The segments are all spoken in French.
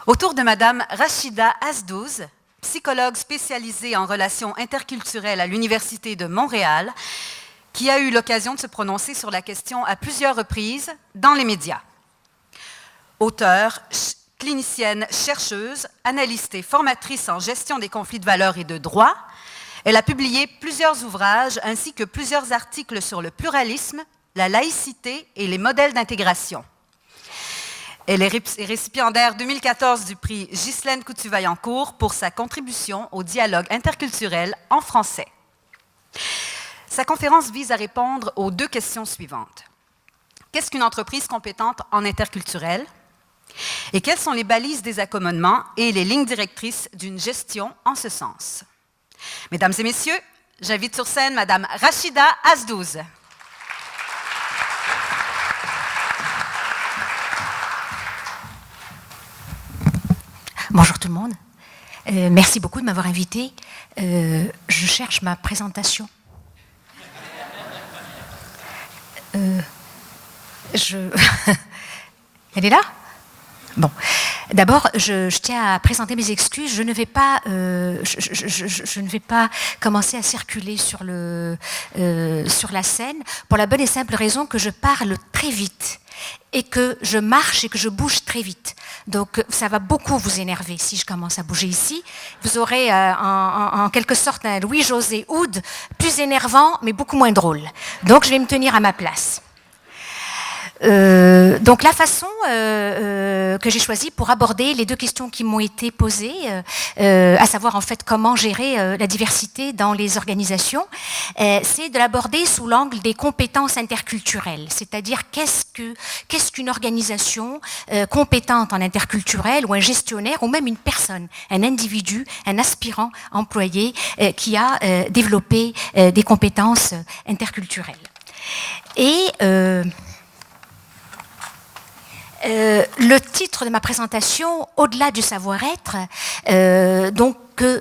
Autour de Madame Rachida Azdouz, psychologue spécialisée en relations interculturelles à l'Université de Montréal, qui a eu l'occasion de se prononcer sur la question à plusieurs reprises dans les médias. Auteure, clinicienne, chercheuse, analyste et formatrice en gestion des conflits de valeurs et de droit, elle a publié plusieurs ouvrages ainsi que plusieurs articles sur le pluralisme, la laïcité et les modèles d'intégration. Elle est récipiendaire 2014 du prix Ghislaine Coutu-Vaillancourt pour sa contribution au dialogue interculturel en français. Sa conférence vise à répondre aux deux questions suivantes. Qu'est-ce qu'une entreprise compétente en interculturel? Et quelles sont les balises des accommodements et les lignes directrices d'une gestion en ce sens? Mesdames et messieurs, j'invite sur scène Madame Rachida Azdouz. Bonjour tout le monde. Merci beaucoup de m'avoir invité. Je cherche ma présentation. Elle est là? Bon. D'abord, je tiens à présenter mes excuses. Je ne vais pas commencer à circuler sur la scène pour la bonne et simple raison que je parle très vite et que je marche et que je bouge très vite. Donc, ça va beaucoup vous énerver si je commence à bouger ici. Vous aurez en quelque sorte un Louis-José Houd plus énervant, mais beaucoup moins drôle. Donc, je vais me tenir à ma place. Donc la façon que j'ai choisie pour aborder les deux questions qui m'ont été posées, à savoir en fait comment gérer la diversité dans les organisations, c'est de l'aborder sous l'angle des compétences interculturelles, c'est-à-dire qu'est-ce qu'une organisation compétente en interculturel ou un gestionnaire ou même une personne, un individu, un aspirant employé qui a développé des compétences interculturelles. Et le titre de ma présentation, au-delà du savoir-être, donc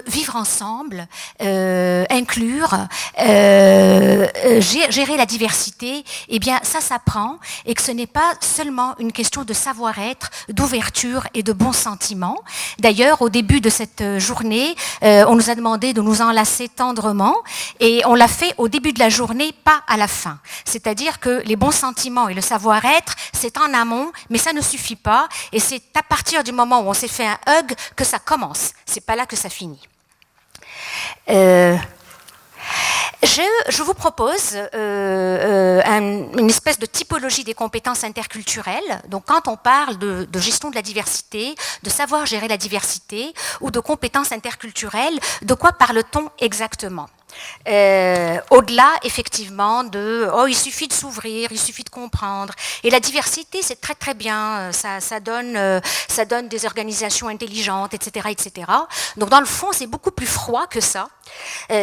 vivre ensemble, inclure, gérer la diversité, eh bien ça s'apprend et que ce n'est pas seulement une question de savoir-être, d'ouverture et de bons sentiments. D'ailleurs, au début de cette journée, on nous a demandé de nous enlacer tendrement et on l'a fait au début de la journée, pas à la fin. C'est-à-dire que les bons sentiments et le savoir-être, c'est en amont, mais ça ne suffit pas et c'est à partir du moment où on s'est fait un hug que ça commence. C'est pas là que ça finit. Je vous propose une espèce de typologie des compétences interculturelles. Donc, quand on parle de gestion de la diversité, de savoir gérer la diversité ou de compétences interculturelles, de quoi parle-t-on exactement ? Au-delà, effectivement, il suffit de s'ouvrir, il suffit de comprendre. Et la diversité, c'est très très bien, ça donne des organisations intelligentes, etc., etc. Donc, dans le fond, c'est beaucoup plus froid que ça.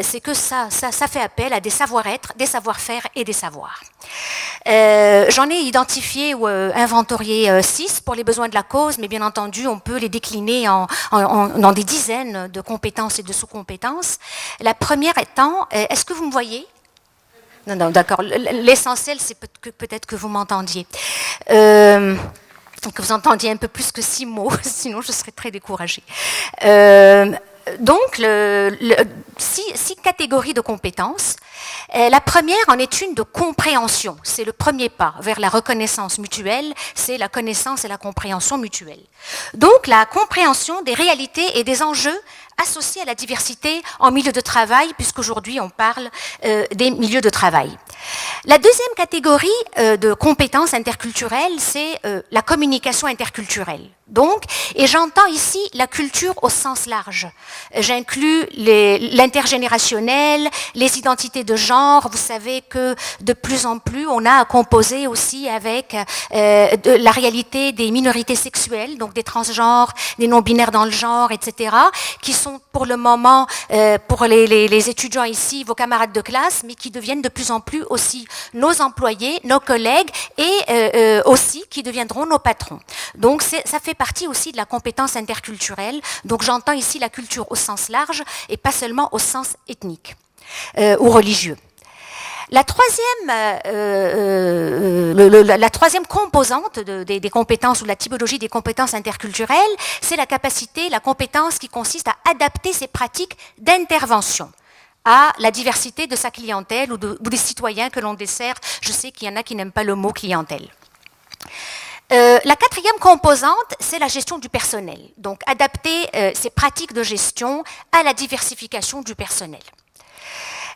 C'est que ça fait appel à des savoir-être, des savoir-faire et des savoirs. J'en ai identifié ou inventorié 6 pour les besoins de la cause, mais bien entendu, on peut les décliner dans des dizaines de compétences et de sous-compétences. La première étant, est-ce que vous me voyez ? Non, d'accord. L'essentiel, c'est peut-être que vous m'entendiez. Que vous entendiez un peu plus que 6 mots, sinon je serais très découragée. Donc, 6 catégories de compétences. La première en est une de compréhension. C'est le premier pas vers la reconnaissance mutuelle, c'est la connaissance et la compréhension mutuelle. Donc, la compréhension des réalités et des enjeux associés à la diversité en milieu de travail, puisqu'aujourd'hui on parle des milieux de travail. La deuxième catégorie de compétences interculturelles, c'est la communication interculturelle. Donc, et j'entends ici la culture au sens large. J'inclus l'intergénérationnel, les identités de genre. Vous savez que de plus en plus, on a à composer aussi avec la réalité des minorités sexuelles, donc des transgenres, des non-binaires dans le genre, etc., qui sont pour le moment, pour les étudiants ici, vos camarades de classe, mais qui deviennent de plus en plus aussi nos employés, nos collègues et aussi qui deviendront nos patrons. Donc, ça fait partie aussi de la compétence interculturelle. Donc, j'entends ici la culture au sens large et pas seulement au sens ethnique ou religieux. La troisième composante des compétences ou de la typologie des compétences interculturelles, c'est la capacité, la compétence qui consiste à adapter ses pratiques d'intervention à la diversité de sa clientèle ou des citoyens que l'on dessert. Je sais qu'il y en a qui n'aiment pas le mot clientèle. La quatrième composante, c'est la gestion du personnel. Donc, adapter ses pratiques de gestion à la diversification du personnel.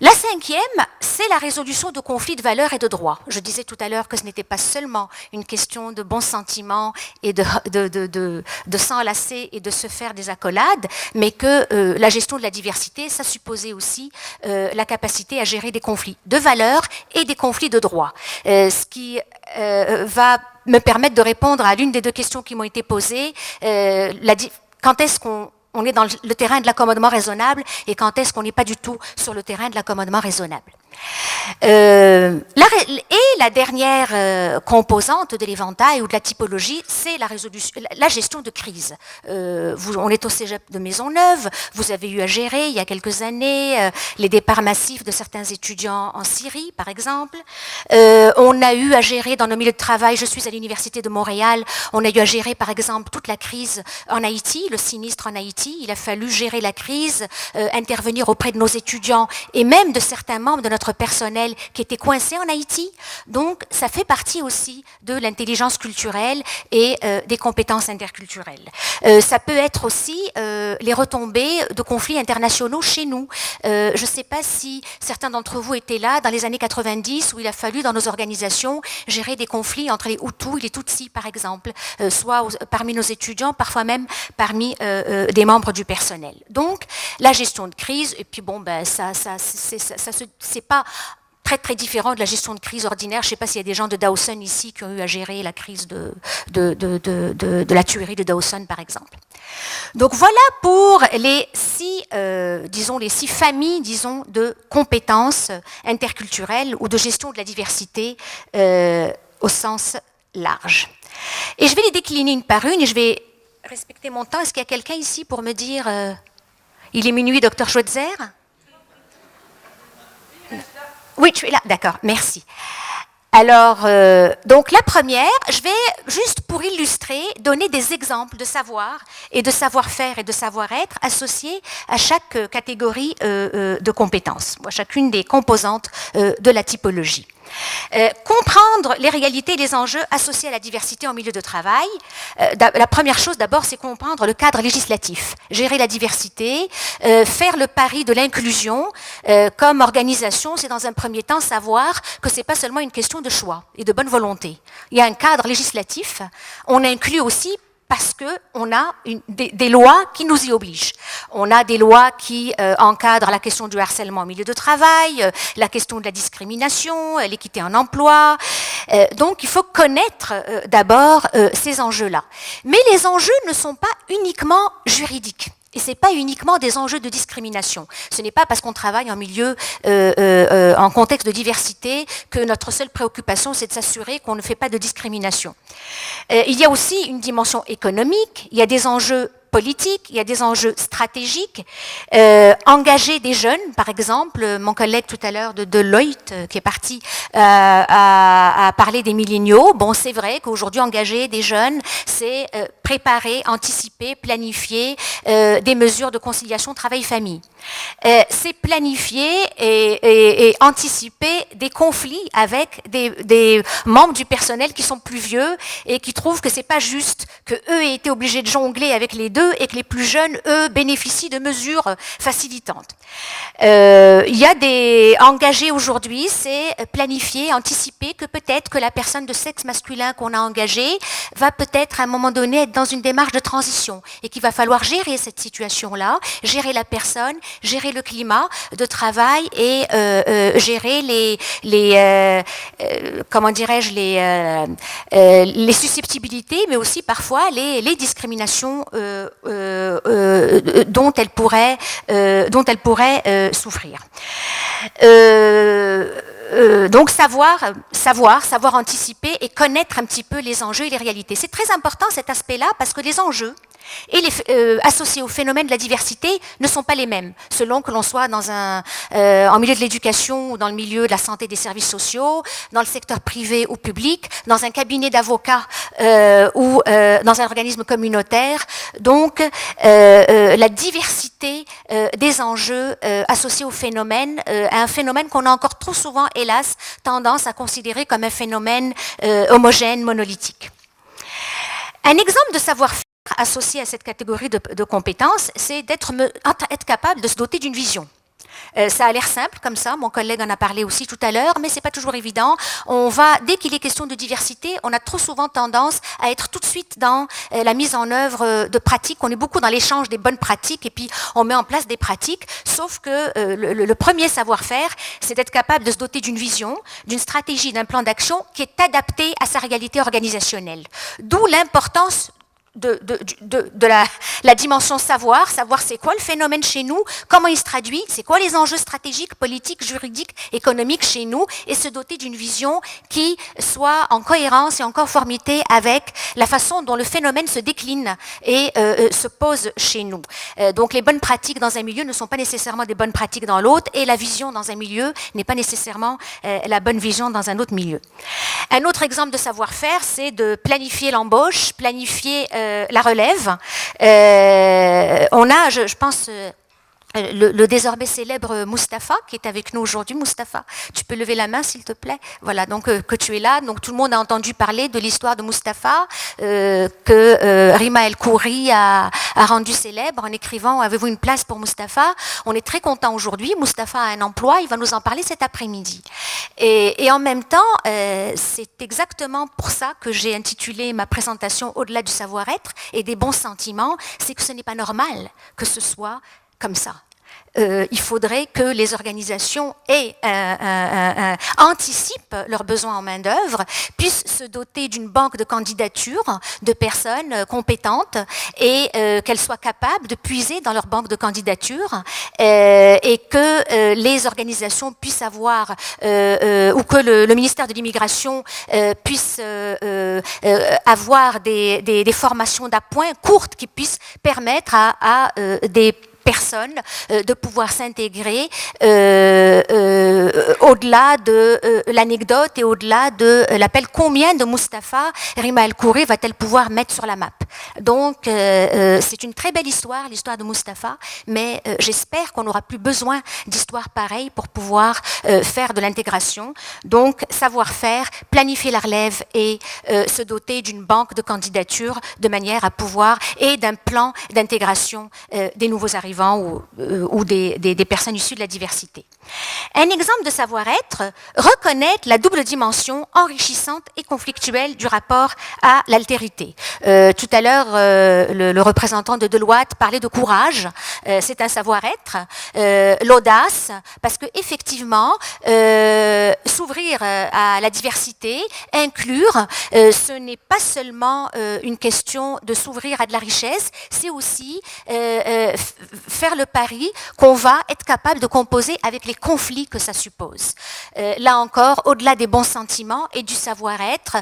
La cinquième, c'est la résolution de conflits de valeurs et de droits. Je disais tout à l'heure que ce n'était pas seulement une question de bons sentiments et de s'enlacer et de se faire des accolades, mais que la gestion de la diversité, ça supposait aussi la capacité à gérer des conflits de valeurs et des conflits de droits. Ce qui va me permettre de répondre à l'une des deux questions qui m'ont été posées. Quand est-ce qu'on est dans le terrain de l'accommodement raisonnable et quand est-ce qu'on n'est pas du tout sur le terrain de l'accommodement raisonnable. Et la dernière composante de l'éventail ou de la typologie, c'est la gestion de crise. On est au cégep de Maisonneuve, vous avez eu à gérer il y a quelques années les départs massifs de certains étudiants en Syrie, par exemple. On a eu à gérer dans nos milieux de travail, je suis à l'Université de Montréal, on a eu à gérer par exemple toute la crise en Haïti, le sinistre en Haïti. Il a fallu gérer la crise, intervenir auprès de nos étudiants et même de certains membres de notre personnel qui étaient coincés en Haïti. Donc, ça fait partie aussi de l'intelligence culturelle et des compétences interculturelles. Ça peut être aussi les retombées de conflits internationaux chez nous. Je ne sais pas si certains d'entre vous étaient là dans les années 90 où il a fallu dans nos organisations gérer des conflits entre les Hutus et les Tutsis, par exemple, soit parmi nos étudiants, parfois même parmi des membres du personnel. Donc, la gestion de crise, et puis bon, ben, c'est pas très très différent de la gestion de crise ordinaire. Je ne sais pas s'il y a des gens de Dawson ici qui ont eu à gérer la crise de la tuerie de Dawson, par exemple. Donc voilà pour les six familles, disons, de compétences interculturelles ou de gestion de la diversité au sens large. Et je vais les décliner une par une et je vais respecter mon temps. Est-ce qu'il y a quelqu'un ici pour me dire il est minuit, docteur Schweitzer? Oui, tu es là, d'accord, merci. Alors, donc la première, je vais, juste pour illustrer, donner des exemples de savoir et de savoir-faire et de savoir-être associés à chaque catégorie de compétences, à chacune des composantes de la typologie. Comprendre les réalités et les enjeux associés à la diversité en milieu de travail. La première chose d'abord, c'est comprendre le cadre législatif, gérer la diversité, faire le pari de l'inclusion. Comme organisation, c'est dans un premier temps savoir que c'est pas seulement une question de choix et de bonne volonté. Il y a un cadre législatif, on inclut aussi parce qu'on a des lois qui nous y obligent. On a des lois qui encadrent la question du harcèlement au milieu de travail, la question de la discrimination, l'équité en emploi. Donc, il faut connaître d'abord ces enjeux-là. Mais les enjeux ne sont pas uniquement juridiques. Et ce n'est pas uniquement des enjeux de discrimination. Ce n'est pas parce qu'on travaille en milieu, en contexte de diversité, que notre seule préoccupation, c'est de s'assurer qu'on ne fait pas de discrimination. Il y a aussi une dimension économique, il y a des enjeux politiques, il y a des enjeux stratégiques. Engager des jeunes, par exemple, mon collègue tout à l'heure de Deloitte, qui est parti à parler des milléniaux, bon, c'est vrai qu'aujourd'hui, engager des jeunes, c'est préparer, anticiper, planifier des mesures de conciliation travail-famille. C'est planifier et anticiper des conflits avec des membres du personnel qui sont plus vieux et qui trouvent que c'est pas juste qu'eux aient été obligés de jongler avec les deux et que les plus jeunes, eux, bénéficient de mesures facilitantes. Il y a des engagés aujourd'hui, c'est planifier, anticiper que peut-être que la personne de sexe masculin qu'on a engagée va peut-être à un moment donné être dans une démarche de transition et qu'il va falloir gérer cette situation-là, gérer la personne, gérer le climat de travail et gérer les susceptibilités, mais aussi parfois les discriminations dont elle pourrait souffrir. Donc savoir anticiper et connaître un petit peu les enjeux et les réalités. C'est très important cet aspect-là parce que les enjeux et associés au phénomène de la diversité ne sont pas les mêmes, selon que l'on soit en milieu de l'éducation ou dans le milieu de la santé et des services sociaux, dans le secteur privé ou public, dans un cabinet d'avocats ou dans un organisme communautaire. Donc, la diversité des enjeux associés au phénomène, un phénomène qu'on a encore trop souvent, hélas, tendance à considérer comme un phénomène homogène, monolithique. Un exemple de savoir-faire associé à cette catégorie de compétences, c'est être capable de se doter d'une vision. Ça a l'air simple comme ça, mon collègue en a parlé aussi tout à l'heure, mais c'est pas toujours évident. Dès qu'il est question de diversité, on a trop souvent tendance à être tout de suite dans la mise en œuvre de pratiques. On est beaucoup dans l'échange des bonnes pratiques et puis on met en place des pratiques, sauf que le premier savoir-faire, c'est d'être capable de se doter d'une vision, d'une stratégie, d'un plan d'action qui est adapté à sa réalité organisationnelle. D'où l'importance de la dimension savoir c'est quoi le phénomène chez nous, comment il se traduit, c'est quoi les enjeux stratégiques, politiques, juridiques, économiques chez nous, et se doter d'une vision qui soit en cohérence et en conformité avec la façon dont le phénomène se décline et se pose chez nous. Donc les bonnes pratiques dans un milieu ne sont pas nécessairement des bonnes pratiques dans l'autre, et la vision dans un milieu n'est pas nécessairement la bonne vision dans un autre milieu. Un autre exemple de savoir-faire, c'est de planifier l'embauche, planifier la relève. On a, je pense, le désormais célèbre Mustapha qui est avec nous aujourd'hui. Mustapha, tu peux lever la main s'il te plaît. Voilà, donc que tu es là. Donc tout le monde a entendu parler de l'histoire de Mustapha que Rima El Khoury a rendu célèbre en écrivant « Avez-vous une place pour Mustapha ?» On est très content aujourd'hui. Mustapha a un emploi, il va nous en parler cet après-midi. Et en même temps, c'est exactement pour ça que j'ai intitulé ma présentation « Au-delà du savoir-être et des bons sentiments », c'est que ce n'est pas normal que ce soit comme ça. Il faudrait que les organisations anticipent leurs besoins en main-d'œuvre, puissent se doter d'une banque de candidatures de personnes compétentes et qu'elles soient capables de puiser dans leur banque de candidatures et que les organisations puissent avoir, ou que le ministère de l'Immigration puisse avoir des formations d'appoint courtes qui puissent permettre à des personnes de pouvoir s'intégrer au-delà de l'anecdote et au-delà de l'appel. Combien de Mustapha Rima El Khoury va-t-elle pouvoir mettre sur la map? Donc c'est une très belle histoire, l'histoire de Mustapha, mais j'espère qu'on n'aura plus besoin d'histoires pareilles pour pouvoir faire de l'intégration. Donc savoir-faire, planifier la relève et se doter d'une banque de candidatures de manière à pouvoir, et d'un plan d'intégration des nouveaux arrivants ou des personnes issues de la diversité. Un exemple de savoir-être, reconnaître la double dimension enrichissante et conflictuelle du rapport à l'altérité. Tout à l'heure, le représentant de Deloitte parlait de courage, c'est un savoir-être, l'audace, parce que effectivement, s'ouvrir à la diversité, inclure, ce n'est pas seulement une question de s'ouvrir à de la richesse, c'est aussi faire le pari qu'on va être capable de composer avec les conflits que ça suppose. Là encore, au-delà des bons sentiments et du savoir-être,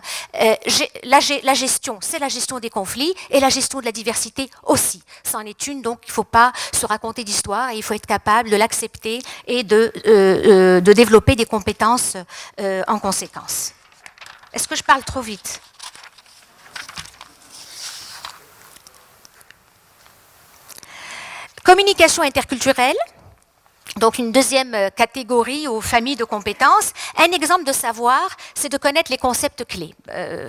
la gestion, c'est la gestion des conflits et la gestion de la diversité aussi. C'en est une, donc il ne faut pas se raconter d'histoire et il faut être capable de l'accepter et de développer des compétences en conséquence. Est-ce que je parle trop vite ? Communication interculturelle, donc une deuxième catégorie ou famille de compétences. Un exemple de savoir, c'est de connaître les concepts clés.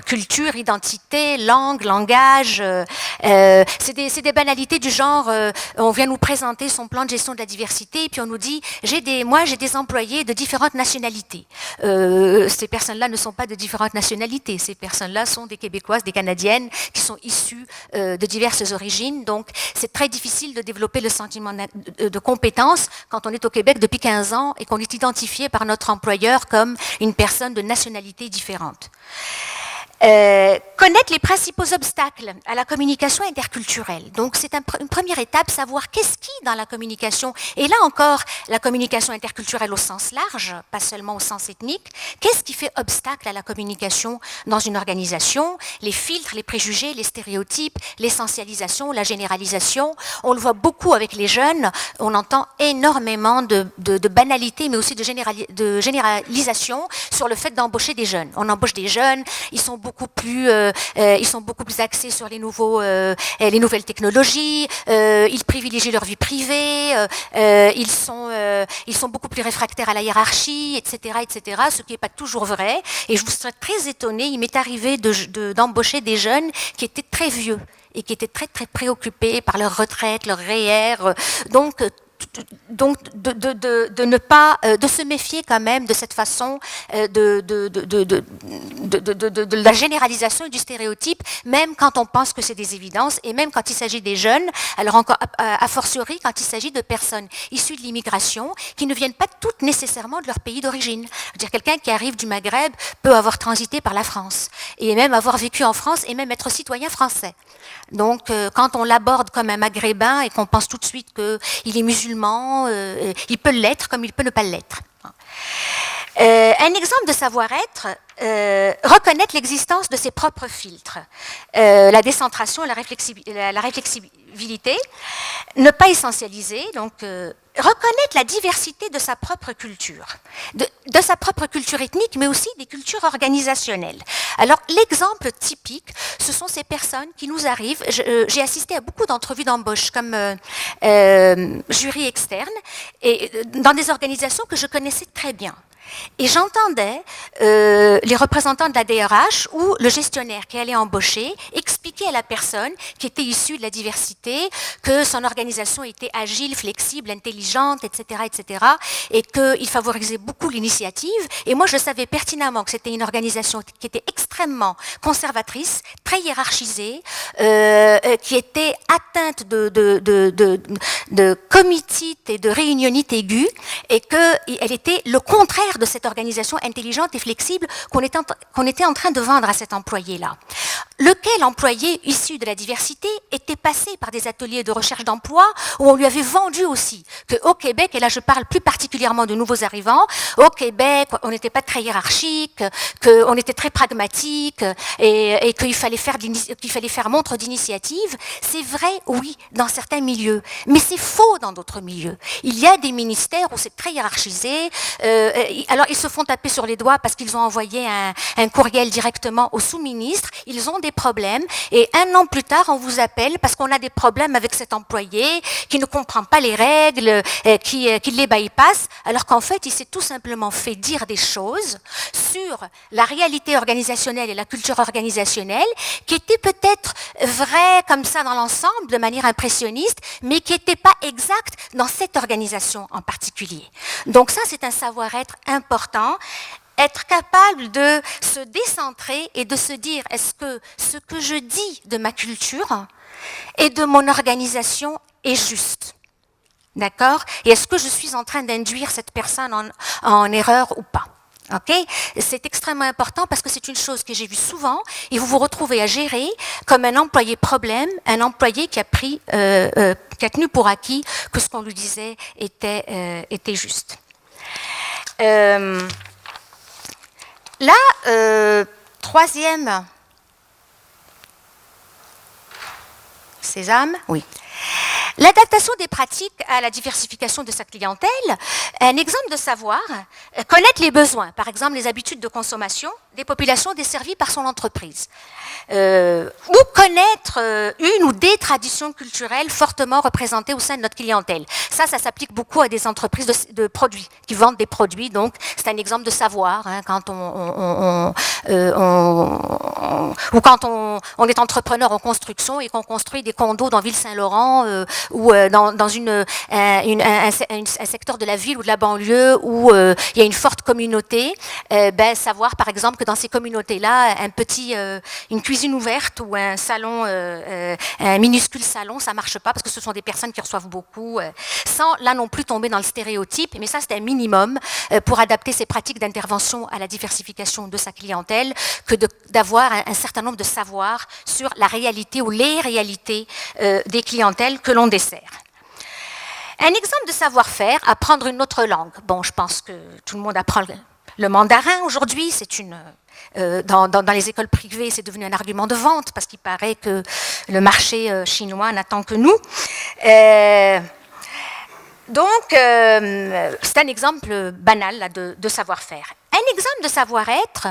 Culture, identité, langue, langage. C'est des banalités du genre, on vient nous présenter son plan de gestion de la diversité et puis on nous dit, moi j'ai des employés de différentes nationalités. Ces personnes-là ne sont pas de différentes nationalités. Ces personnes-là sont des Québécoises, des Canadiennes qui sont issues de diverses origines. Donc c'est très difficile de développer le sentiment de compétence quand on est au Québec depuis 15 ans et qu'on est identifié par notre employeur comme une personne de nationalité différente. Connaître les principaux obstacles à la communication interculturelle. Donc, c'est une première étape, savoir qu'est-ce qui, dans la communication, et là encore, la communication interculturelle au sens large, pas seulement au sens ethnique, qu'est-ce qui fait obstacle à la communication dans une organisation? Les filtres, les préjugés, les stéréotypes, l'essentialisation, la généralisation. On le voit beaucoup avec les jeunes, on entend énormément de banalité, mais aussi de généralisation sur le fait d'embaucher des jeunes. On embauche des jeunes, ils sont beaucoup plus axés sur les nouvelles technologies, ils privilégient leur vie privée, ils sont beaucoup plus réfractaires à la hiérarchie, etc., ce qui n'est pas toujours vrai. Et je vous serais très étonnée, il m'est arrivé d'embaucher des jeunes qui étaient très vieux et qui étaient très très préoccupés par leur retraite, leur REER. Donc de se méfier quand même de cette façon de la généralisation et du stéréotype, même quand on pense que c'est des évidences, et même quand il s'agit des jeunes, alors encore a fortiori quand il s'agit de personnes issues de l'immigration qui ne viennent pas toutes nécessairement de leur pays d'origine. Je veux dire, quelqu'un qui arrive du Maghreb peut avoir transité par la France, et même avoir vécu en France, et même être citoyen français. Donc, quand on l'aborde comme un maghrébin et qu'on pense tout de suite qu'il est musulman, il peut l'être comme il peut ne pas l'être. Un exemple de savoir-être, reconnaître l'existence de ses propres filtres, la décentration et la réflexibilité, ne pas essentialiser, donc reconnaître la diversité de sa propre culture, de sa propre culture ethnique, mais aussi des cultures organisationnelles. Alors, l'exemple typique, ce sont ces personnes qui nous arrivent. J'ai assisté à beaucoup d'entrevues d'embauche comme jury externe, et dans des organisations que je connaissais très bien. Et j'entendais les représentants de la DRH ou le gestionnaire qui allait embaucher expliquer à la personne qui était issue de la diversité que son organisation était agile, flexible, intelligente, etc., et qu'il favorisait beaucoup l'initiative. Et moi, je savais pertinemment que c'était une organisation qui était extrêmement conservatrice, très hiérarchisée, qui était atteinte de comitite et de réunionite aiguë, et qu'elle était le contraire de cette organisation intelligente et flexible qu'on était en train de vendre à cet employé-là. Lequel employé issu de la diversité était passé par des ateliers de recherche d'emploi où on lui avait vendu aussi qu'au Québec, et là je parle plus particulièrement de nouveaux arrivants, au Québec on n'était pas très hiérarchique, qu'on était très pragmatique et qu'il fallait faire montre d'initiative. C'est vrai, oui, dans certains milieux, mais c'est faux dans d'autres milieux. Il y a des ministères où c'est très hiérarchisé. Alors ils se font taper sur les doigts parce qu'ils ont envoyé un courriel directement au sous-ministre, ils ont des problèmes, et un an plus tard on vous appelle parce qu'on a des problèmes avec cet employé qui ne comprend pas les règles, qui les bypasse, alors qu'en fait il s'est tout simplement fait dire des choses sur la réalité organisationnelle et la culture organisationnelle qui étaient peut-être vraies comme ça dans l'ensemble de manière impressionniste, mais qui n'étaient pas exactes dans cette organisation en particulier. Donc ça, c'est un savoir-être important, être capable de se décentrer et de se dire, est-ce que ce que je dis de ma culture et de mon organisation est juste? D'accord? Et est-ce que je suis en train d'induire cette personne en erreur ou pas? Okay? C'est extrêmement important parce que c'est une chose que j'ai vue souvent, et vous vous retrouvez à gérer comme un employé problème, un employé qui a tenu pour acquis que ce qu'on lui disait était juste. Troisième sésame, oui. L'adaptation des pratiques à la diversification de sa clientèle. Un exemple de savoir, connaître les besoins, par exemple les habitudes de consommation des populations desservies par son entreprise. Ou connaître une ou des traditions culturelles fortement représentées au sein de notre clientèle. Ça s'applique beaucoup à des entreprises de produits, qui vendent des produits. Donc, c'est un exemple de savoir, hein, quand quand on est entrepreneur en construction et qu'on construit des condos dans Ville-Saint-Laurent ou dans un secteur de la ville ou de la banlieue où il y a une forte communauté, savoir par exemple que dans ces communautés-là, une cuisine ouverte ou un salon, un minuscule salon, ça ne marche pas parce que ce sont des personnes qui reçoivent beaucoup, sans là non plus tomber dans le stéréotype, mais ça c'est un minimum pour adapter ses pratiques d'intervention à la diversification de sa clientèle, que d'avoir un certain nombre de savoirs sur la réalité ou les réalités des clientèles que l'on dessert. Un exemple de savoir-faire, apprendre une autre langue. Bon, je pense que tout le monde apprend le mandarin aujourd'hui, c'est dans les écoles privées, c'est devenu un argument de vente parce qu'il paraît que le marché chinois n'attend que nous. Donc, c'est un exemple banal là, de savoir-faire. Un exemple de savoir-être,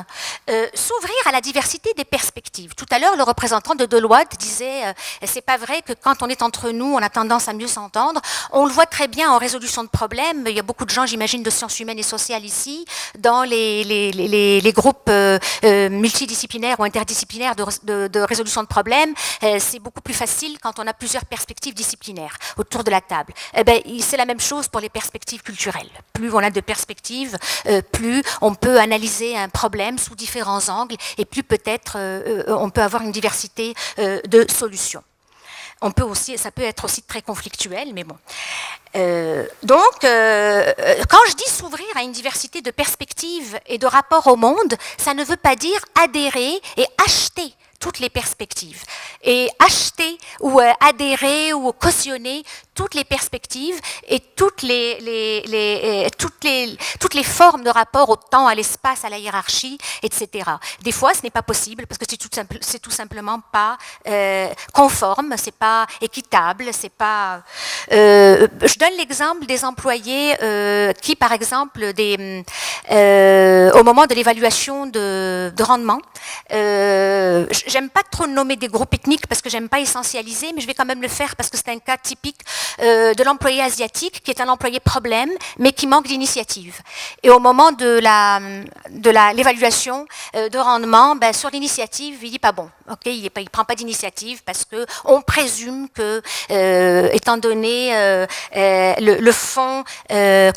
s'ouvrir à la diversité des perspectives. Tout à l'heure, le représentant de Deloitte disait c'est pas vrai que quand on est entre nous, on a tendance à mieux s'entendre. On le voit très bien en résolution de problèmes. Il y a beaucoup de gens, j'imagine, de sciences humaines et sociales ici, dans les groupes multidisciplinaires ou interdisciplinaires de résolution de problèmes. C'est beaucoup plus facile quand on a plusieurs perspectives disciplinaires autour de la table. C'est la même chose pour les perspectives culturelles. Plus on a de perspectives, plus on peut analyser un problème sous différents angles et plus peut-être on peut avoir une diversité de solutions. Ça peut être aussi très conflictuel, mais bon. Donc, quand je dis s'ouvrir à une diversité de perspectives et de rapports au monde, ça ne veut pas dire adhérer et acheter toutes les perspectives. Et acheter ou adhérer ou cautionner toutes les perspectives et toutes les formes de rapport au temps, à l'espace, à la hiérarchie, etc. Des fois, ce n'est pas possible parce que c'est tout simplement pas conforme, c'est pas équitable, c'est pas. Je donne l'exemple des employés qui, par exemple, au moment de l'évaluation de rendement, j'aime pas trop nommer des groupes ethniques parce que j'aime pas essentialiser, mais je vais quand même le faire parce que c'est un cas typique de l'employé asiatique qui est un employé problème, mais qui manque d'initiative. Et au moment de l'évaluation de rendement, sur l'initiative, il dit pas bon. Okay, il prend pas d'initiative parce que on présume que, étant donné le fond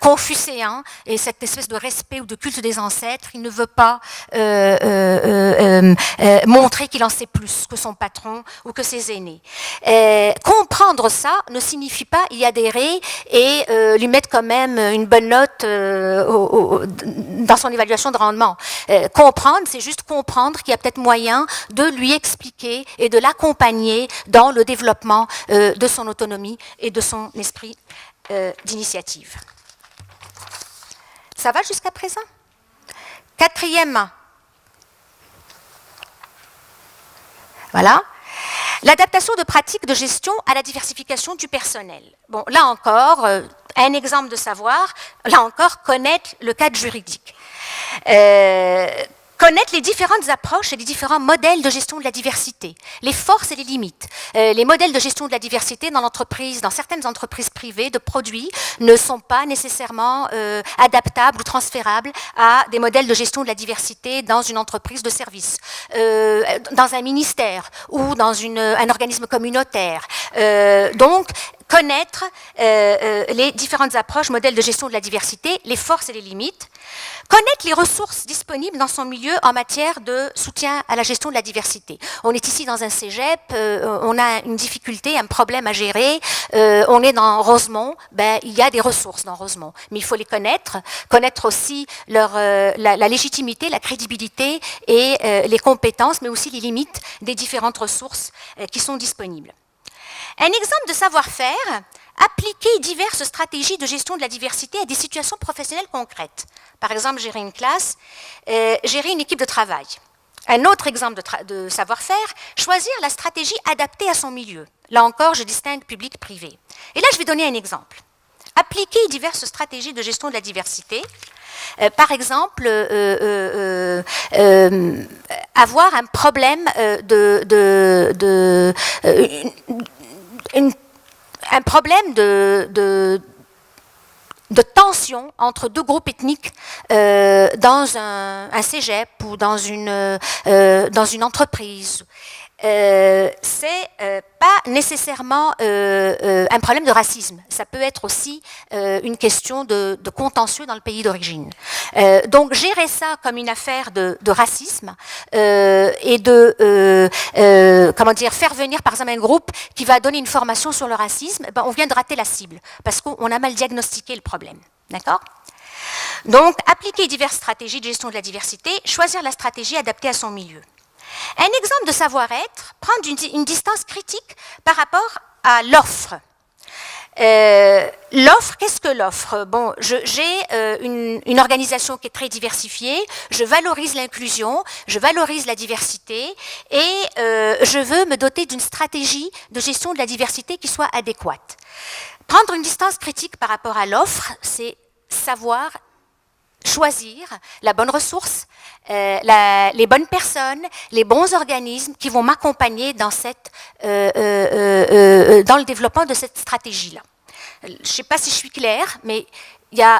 confucéen et cette espèce de respect ou de culte des ancêtres, il ne veut pas montrer qu'il en sait plus que son patron ou que ses aînés. Comprendre ça ne signifie pas y adhérer et lui mettre quand même une bonne note dans son évaluation de rendement. Comprendre, c'est juste comprendre qu'il y a peut-être moyen de lui expliquer et de l'accompagner dans le développement de son autonomie et de son esprit d'initiative. Ça va jusqu'à présent? Quatrième. Voilà. L'adaptation de pratiques de gestion à la diversification du personnel. Bon, là encore, un exemple de savoir, là encore, connaître le cadre juridique. Connaître les différentes approches et les différents modèles de gestion de la diversité, les forces et les limites. Les modèles de gestion de la diversité dans certaines entreprises privées de produits ne sont pas nécessairement adaptables ou transférables à des modèles de gestion de la diversité dans une entreprise de service, dans un ministère ou dans un organisme communautaire. Donc, connaître les différentes approches, modèles de gestion de la diversité, les forces et les limites, connaître les ressources disponibles dans son milieu en matière de soutien à la gestion de la diversité. On est ici dans un cégep, on a une difficulté, un problème à gérer, on est dans Rosemont, il y a des ressources dans Rosemont, mais il faut les connaître aussi la légitimité, la crédibilité et les compétences, mais aussi les limites des différentes ressources qui sont disponibles. Un exemple de savoir-faire, appliquer diverses stratégies de gestion de la diversité à des situations professionnelles concrètes. Par exemple, gérer une classe, gérer une équipe de travail. Un autre exemple de savoir-faire, choisir la stratégie adaptée à son milieu. Là encore, je distingue public-privé. Et là, je vais donner un exemple. Appliquer diverses stratégies de gestion de la diversité. Par exemple, avoir un problème un problème de tension entre deux groupes ethniques dans un cégep ou dans une entreprise. C'est pas nécessairement un problème de racisme. Ça peut être aussi une question de contentieux dans le pays d'origine. Donc gérer ça comme une affaire de racisme et de faire venir par exemple un groupe qui va donner une formation sur le racisme, on vient de rater la cible parce qu'on a mal diagnostiqué le problème. D'accord ? Donc appliquer diverses stratégies de gestion de la diversité, choisir la stratégie adaptée à son milieu. Un exemple de savoir-être, prendre une distance critique par rapport à l'offre. L'offre, qu'est-ce que l'offre? Bon, j'ai une organisation qui est très diversifiée, je valorise l'inclusion, je valorise la diversité et je veux me doter d'une stratégie de gestion de la diversité qui soit adéquate. Prendre une distance critique par rapport à l'offre, c'est savoir choisir la bonne ressource, les bonnes personnes, les bons organismes qui vont m'accompagner dans le développement de cette stratégie-là. Je ne sais pas si je suis claire, mais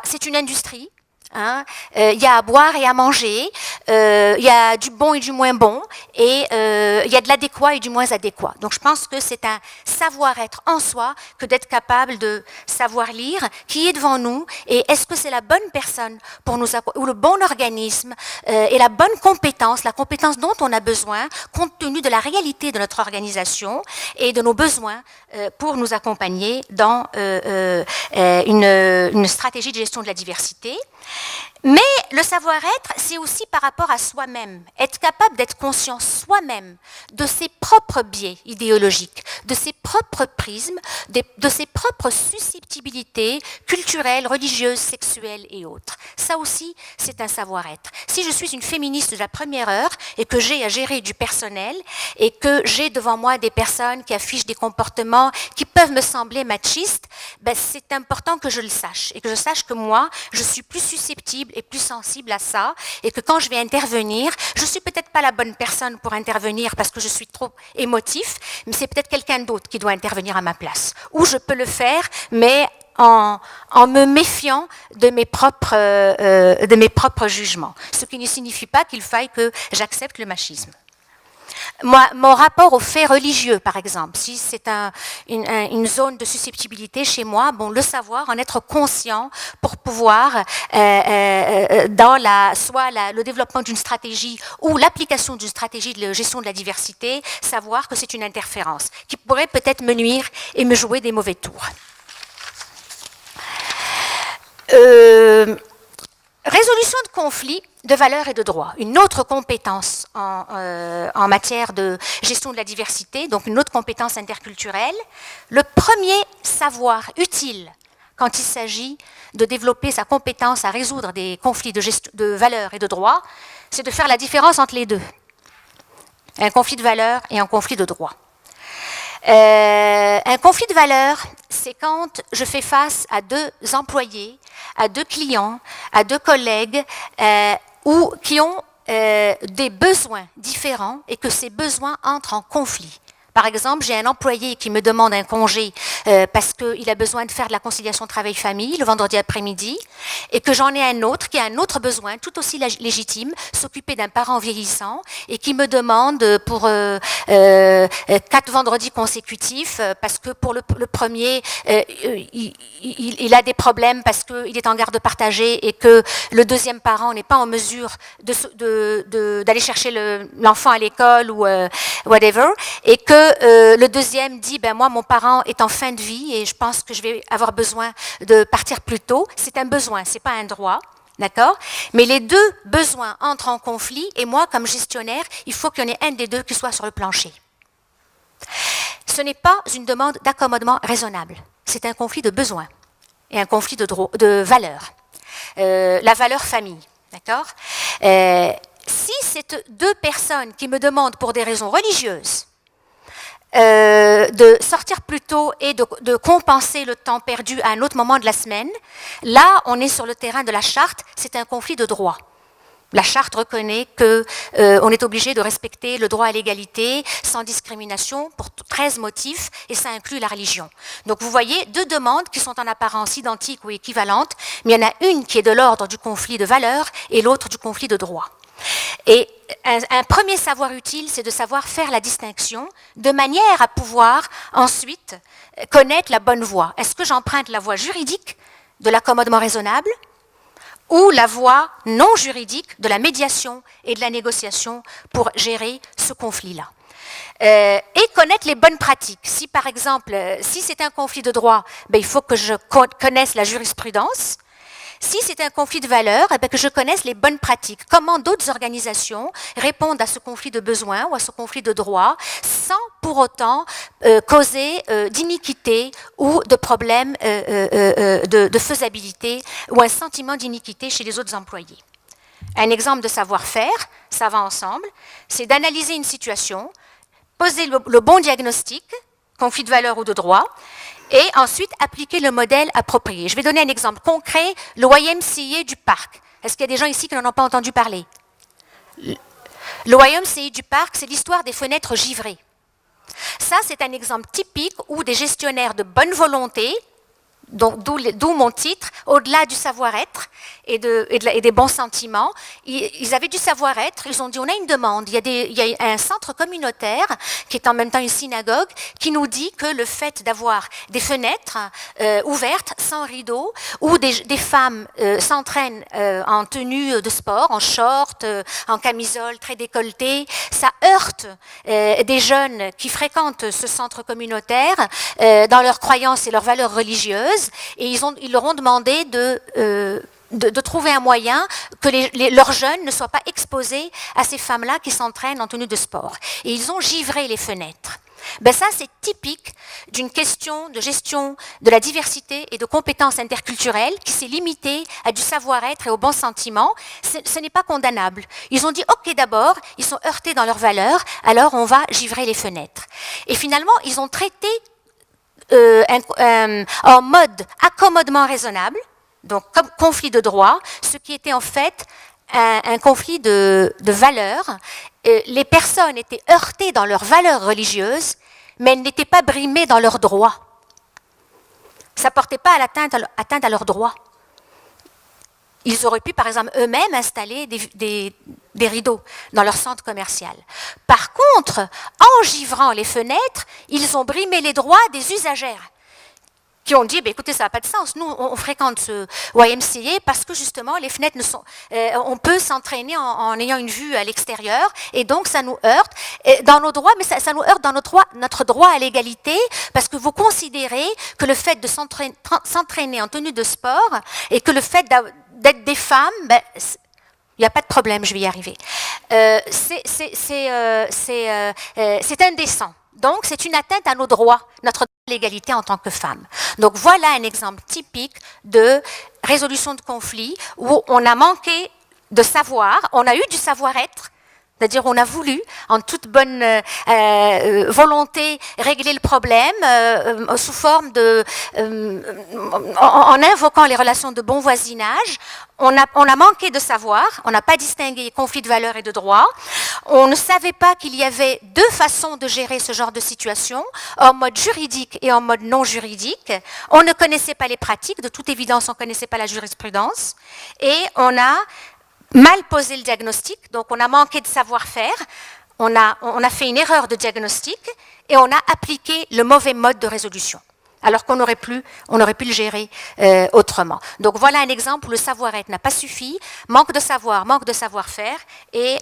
c'est une industrie. Hein, y a à boire et à manger, il y a du bon et du moins bon, et il y a de l'adéquat et du moins adéquat. Donc je pense que c'est un savoir-être en soi que d'être capable de savoir lire qui est devant nous et est-ce que c'est la bonne personne pour nous ou le bon organisme et la bonne compétence, la compétence dont on a besoin compte tenu de la réalité de notre organisation et de nos besoins pour nous accompagner dans une stratégie de gestion de la diversité. Mais le savoir-être, c'est aussi par rapport à soi-même, être capable d'être conscient soi-même de ses propres biais idéologiques, de ses propres prismes, de ses propres susceptibilités culturelles, religieuses, sexuelles et autres. Ça aussi, c'est un savoir-être. Si je suis une féministe de la première heure et que j'ai à gérer du personnel et que j'ai devant moi des personnes qui affichent des comportements qui peuvent me sembler machistes, ben c'est important que je le sache et que je sache que moi, je suis plus susceptible et plus sensible à ça et que quand je vais intervenir, je ne suis peut-être pas la bonne personne pour intervenir parce que je suis trop émotif, mais c'est peut-être quelqu'un d'autre qui doit intervenir à ma place. Ou je peux le faire, mais en me méfiant de mes propres jugements. Ce qui ne signifie pas qu'il faille que j'accepte le machisme. Moi, mon rapport aux faits religieux, par exemple, si c'est une zone de susceptibilité chez moi, bon, le savoir, en être conscient pour pouvoir, dans soit le développement d'une stratégie ou l'application d'une stratégie de gestion de la diversité, savoir que c'est une interférence qui pourrait peut-être me nuire et me jouer des mauvais tours. Résolution de conflits de valeurs et de droits, une autre compétence en matière de gestion de la diversité, donc une autre compétence interculturelle. Le premier savoir utile quand il s'agit de développer sa compétence à résoudre des conflits de valeurs et de droits, c'est de faire la différence entre les deux. Un conflit de valeurs et un conflit de droits. Un conflit de valeurs, c'est quand je fais face à deux employés, à deux clients, à deux collègues ou qui ont des besoins différents et que ces besoins entrent en conflit. Par exemple, j'ai un employé qui me demande un congé parce qu'il a besoin de faire de la conciliation travail-famille le vendredi après-midi et que j'en ai un autre qui a un autre besoin tout aussi légitime, s'occuper d'un parent vieillissant et qui me demande pour 4 vendredis consécutifs parce que pour le premier, il a des problèmes parce qu'il est en garde partagée et que le deuxième parent n'est pas en mesure d'aller chercher l'enfant à l'école ou whatever et que le deuxième dit, ben moi, mon parent est en fin de vie et je pense que je vais avoir besoin de partir plus tôt. C'est un besoin, c'est pas un droit, d'accord? Mais les deux besoins entrent en conflit et moi, comme gestionnaire, il faut qu'il y en ait un des deux qui soit sur le plancher. Ce n'est pas une demande d'accommodement raisonnable. C'est un conflit de besoins et un conflit de valeurs. La valeur famille, d'accord? Si c'est deux personnes qui me demandent pour des raisons religieuses de sortir plus tôt et de compenser le temps perdu à un autre moment de la semaine, là, on est sur le terrain de la charte, c'est un conflit de droit. La charte reconnaît qu'on est obligé de respecter le droit à l'égalité sans discrimination pour 13 motifs et ça inclut la religion. Donc vous voyez deux demandes qui sont en apparence identiques ou équivalentes, mais il y en a une qui est de l'ordre du conflit de valeurs et l'autre du conflit de droit. Et un premier savoir utile, c'est de savoir faire la distinction de manière à pouvoir ensuite connaître la bonne voie. Est-ce que j'emprunte la voie juridique de l'accommodement raisonnable ou la voie non juridique de la médiation et de la négociation pour gérer ce conflit-là? Et connaître les bonnes pratiques. Si par exemple, si c'est un conflit de droit, ben, il faut que je connaisse la jurisprudence. Si c'est un conflit de valeurs, eh bien, que je connaisse les bonnes pratiques. Comment d'autres organisations répondent à ce conflit de besoins ou à ce conflit de droits sans pour autant causer d'iniquité ou de problèmes de faisabilité ou un sentiment d'iniquité chez les autres employés. Un exemple de savoir-faire, ça va ensemble, c'est d'analyser une situation, poser le bon diagnostic, conflit de valeurs ou de droit, et ensuite appliquer le modèle approprié. Je vais donner un exemple concret, le YMCA du parc. Est-ce qu'il y a des gens ici qui n'en ont pas entendu parler? Le YMCA du parc, c'est l'histoire des fenêtres givrées. Ça, c'est un exemple typique où des gestionnaires de bonne volonté, d'où mon titre, au-delà du savoir-être et des bons sentiments, ils avaient du savoir-être, ils ont dit on a une demande, il y a un centre communautaire qui est en même temps une synagogue qui nous dit que le fait d'avoir des fenêtres ouvertes, sans rideaux, où des femmes s'entraînent en tenue de sport, en short, en camisole très décolletée, ça heurte des jeunes qui fréquentent ce centre communautaire dans leurs croyances et leurs valeurs religieuses. Et ils leur ont demandé de trouver un moyen que leurs jeunes ne soient pas exposés à ces femmes-là qui s'entraînent en tenue de sport. Et ils ont givré les fenêtres. Ben ça, c'est typique d'une question de gestion de la diversité et de compétences interculturelles qui s'est limitée à du savoir-être et au bon sentiment. Ce n'est pas condamnable. Ils ont dit, OK, d'abord, ils sont heurtés dans leurs valeurs, alors on va givrer les fenêtres. Et finalement, ils ont traité en mode accommodement raisonnable, donc comme conflit de droit, ce qui était en fait un conflit de valeurs. Les personnes étaient heurtées dans leurs valeurs religieuses, mais elles n'étaient pas brimées dans leurs droits. Ça ne portait pas atteinte à leurs droits. Ils auraient pu, par exemple, eux-mêmes installer des rideaux dans leur centre commercial. Par contre, en givrant les fenêtres, ils ont brimé les droits des usagères qui ont dit, écoutez, ça n'a pas de sens. Nous, on fréquente ce YMCA parce que justement, les fenêtres on peut s'entraîner en ayant une vue à l'extérieur et donc ça nous heurte dans nos droits, mais ça nous heurte dans notre droit à l'égalité parce que vous considérez que le fait de s'entraîner en tenue de sport et que le fait d'être des femmes, il n'y a pas de problème, je vais y arriver. C'est indécent. Donc, c'est une atteinte à nos droits, notre droit à l'égalité en tant que femme. Donc, voilà un exemple typique de résolution de conflit où on a manqué de savoir, on a eu du savoir-être, c'est-à-dire on a voulu, en toute bonne volonté, régler le problème sous forme en invoquant les relations de bon voisinage. On a manqué de savoir, on n'a pas distingué conflit de valeurs et de droits. On ne savait pas qu'il y avait deux façons de gérer ce genre de situation, en mode juridique et en mode non juridique. On ne connaissait pas les pratiques, de toute évidence, on ne connaissait pas la jurisprudence. Et on a mal posé le diagnostic, donc on a manqué de savoir-faire, on a fait une erreur de diagnostic et on a appliqué le mauvais mode de résolution, alors qu'on aurait pu le gérer autrement. Donc voilà un exemple où le savoir-être n'a pas suffi, manque de savoir, manque de savoir-faire, et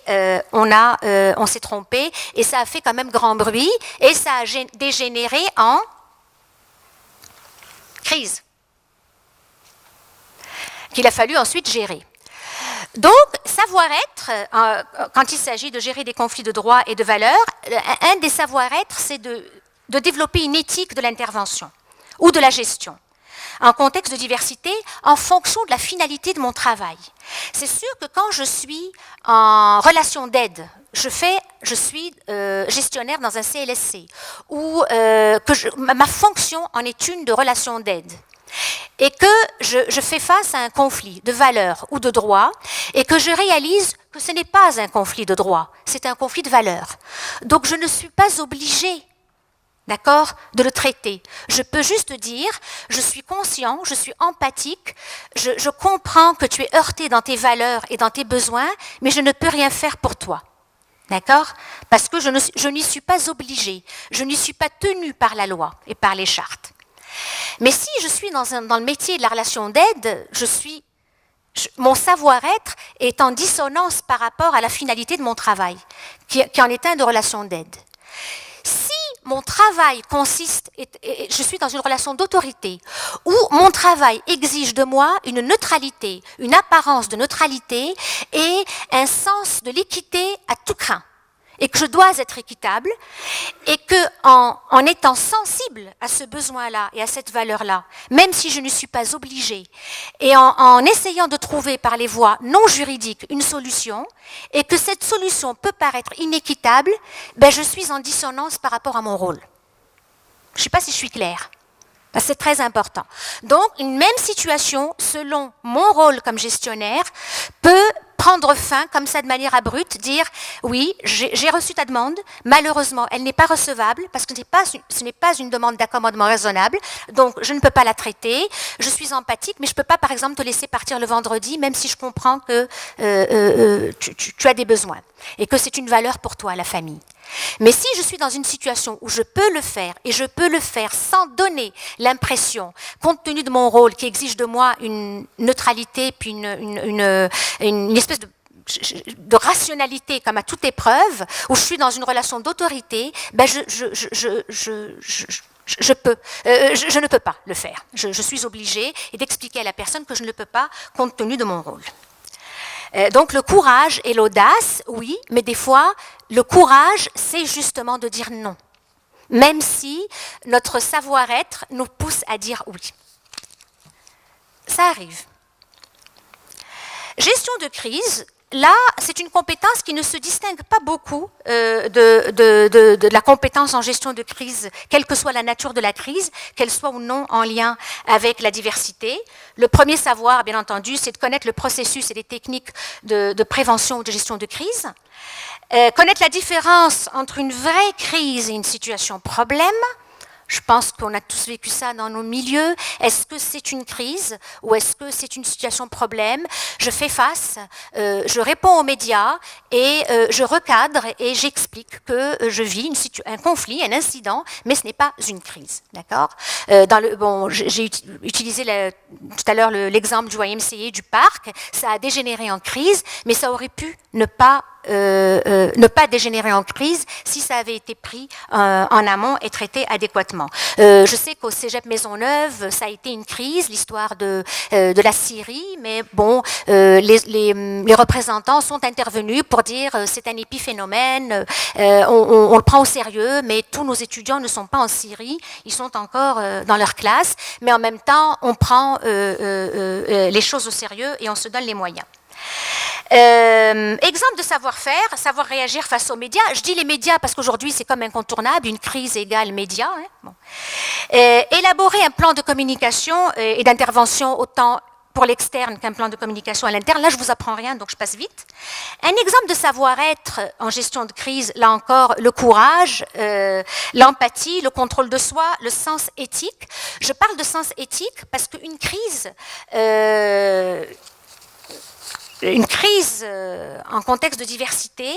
on s'est trompé, et ça a fait quand même grand bruit, et ça a dégénéré en crise, qu'il a fallu ensuite gérer. Donc, savoir-être, quand il s'agit de gérer des conflits de droits et de valeurs, un des savoir-être, c'est de développer une éthique de l'intervention ou de la gestion, en contexte de diversité, en fonction de la finalité de mon travail. C'est sûr que quand je suis en relation d'aide, je suis gestionnaire dans un CLSC, ou ma fonction en est une de relation d'aide, et que je fais face à un conflit de valeurs ou de droits, et que je réalise que ce n'est pas un conflit de droits, c'est un conflit de valeurs. Donc je ne suis pas obligée, d'accord, de le traiter. Je peux juste dire, je suis conscient, je suis empathique, je comprends que tu es heurté dans tes valeurs et dans tes besoins, mais je ne peux rien faire pour toi. D'accord? Parce que je n'y suis pas obligée, je n'y suis pas tenue par la loi et par les chartes. Mais si je suis dans le métier de la relation d'aide, mon savoir-être est en dissonance par rapport à la finalité de mon travail, qui en est un de relation d'aide. Si mon travail consiste, je suis dans une relation d'autorité, où mon travail exige de moi une neutralité, une apparence de neutralité et un sens de l'équité à tout craint, et que je dois être équitable, et que en étant sensible à ce besoin-là et à cette valeur-là, même si je ne suis pas obligée, et en essayant de trouver par les voies non juridiques une solution, et que cette solution peut paraître inéquitable, ben je suis en dissonance par rapport à mon rôle. Je ne sais pas si je suis claire. C'est très important. Donc, une même situation, selon mon rôle comme gestionnaire, peut prendre fin comme ça de manière abrupte, dire oui, j'ai reçu ta demande, malheureusement elle n'est pas recevable parce que ce n'est pas une demande d'accommodement raisonnable, donc je ne peux pas la traiter, je suis empathique, mais je ne peux pas par exemple te laisser partir le vendredi, même si je comprends que tu as des besoins et que c'est une valeur pour toi, la famille. Mais si je suis dans une situation où je peux le faire, et je peux le faire sans donner l'impression, compte tenu de mon rôle qui exige de moi une neutralité, puis une espèce de rationalité comme à toute épreuve, où je suis dans une relation d'autorité, ben je ne peux pas le faire. Je suis obligée d'expliquer à la personne que je ne le peux pas compte tenu de mon rôle. Donc le courage et l'audace, oui, mais des fois, le courage, c'est justement de dire non, même si notre savoir-être nous pousse à dire oui. Ça arrive. Gestion de crise, là, c'est une compétence qui ne se distingue pas beaucoup de la compétence en gestion de crise, quelle que soit la nature de la crise, qu'elle soit ou non en lien avec la diversité. Le premier savoir, bien entendu, c'est de connaître le processus et les techniques de prévention ou de gestion de crise. Connaître la différence entre une vraie crise et une situation problème. Je pense qu'on a tous vécu ça dans nos milieux. Est-ce que c'est une crise ou est-ce que c'est une situation problème? Je fais face, je réponds aux médias et je recadre et j'explique que je vis un conflit, un incident, mais ce n'est pas une crise. D'accord? J'ai utilisé tout à l'heure l'exemple du YMCA du parc. Ça a dégénéré en crise, mais ça aurait pu ne pas dégénérer en crise si ça avait été pris en amont et traité adéquatement. Je sais qu'au Cégep Maisonneuve, ça a été une crise, l'histoire de la Syrie, mais bon, les représentants sont intervenus pour dire c'est un épiphénomène, on le prend au sérieux, mais tous nos étudiants ne sont pas en Syrie, ils sont encore dans leur classe, mais en même temps, on prend les choses au sérieux et on se donne les moyens. Exemple de savoir-faire, savoir réagir face aux médias. Je dis les médias parce qu'aujourd'hui c'est comme incontournable, une crise égale médias. Hein, bon. Élaborer un plan de communication et d'intervention autant pour l'externe qu'un plan de communication à l'interne. Là je vous apprends rien donc je passe vite. Un exemple de savoir-être en gestion de crise, là encore le courage, l'empathie, le contrôle de soi, le sens éthique. Je parle de sens éthique parce qu'une crise en contexte de diversité,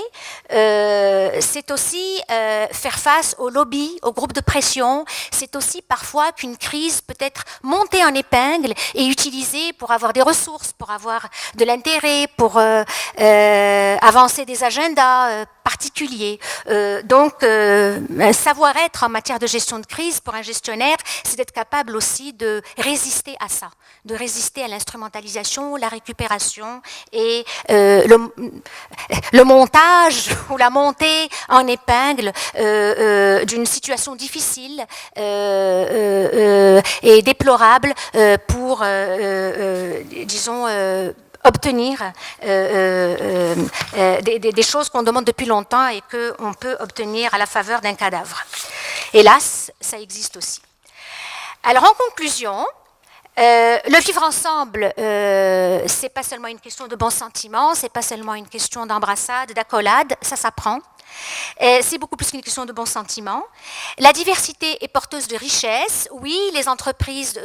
c'est aussi faire face aux lobbies, aux groupes de pression. C'est aussi parfois qu'une crise peut être montée en épingle et utilisée pour avoir des ressources, pour avoir de l'intérêt, pour avancer des agendas particuliers. Donc, un savoir-être en matière de gestion de crise pour un gestionnaire, c'est d'être capable aussi de résister à ça, de résister à l'instrumentalisation, la récupération et le montage ou la montée en épingle d'une situation difficile et déplorable pour, disons, obtenir des choses qu'on demande depuis longtemps et qu'on peut obtenir à la faveur d'un cadavre. Hélas, ça existe aussi. Alors, en conclusion, le vivre ensemble, c'est pas seulement une question de bons sentiments, c'est pas seulement une question d'embrassade, d'accolade, ça s'apprend. C'est beaucoup plus qu'une question de bons sentiments. La diversité est porteuse de richesses. Oui, les entreprises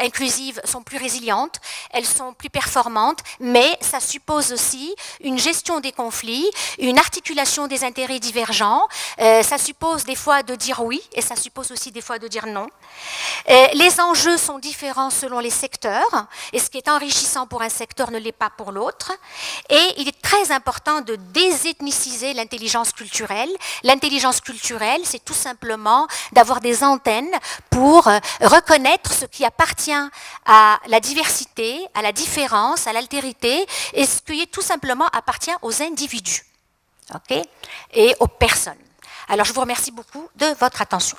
inclusives sont plus résilientes, elles sont plus performantes, mais ça suppose aussi une gestion des conflits, une articulation des intérêts divergents. Ça suppose des fois de dire oui et ça suppose aussi des fois de dire non. Les enjeux sont différents selon les secteurs et ce qui est enrichissant pour un secteur ne l'est pas pour l'autre. Et il est très important de désethniciser l'intelligence l'intelligence culturelle. L'intelligence culturelle, c'est tout simplement d'avoir des antennes pour reconnaître ce qui appartient à la diversité, à la différence, à l'altérité, et ce qui tout simplement appartient aux individus, et aux personnes. Alors, je vous remercie beaucoup de votre attention.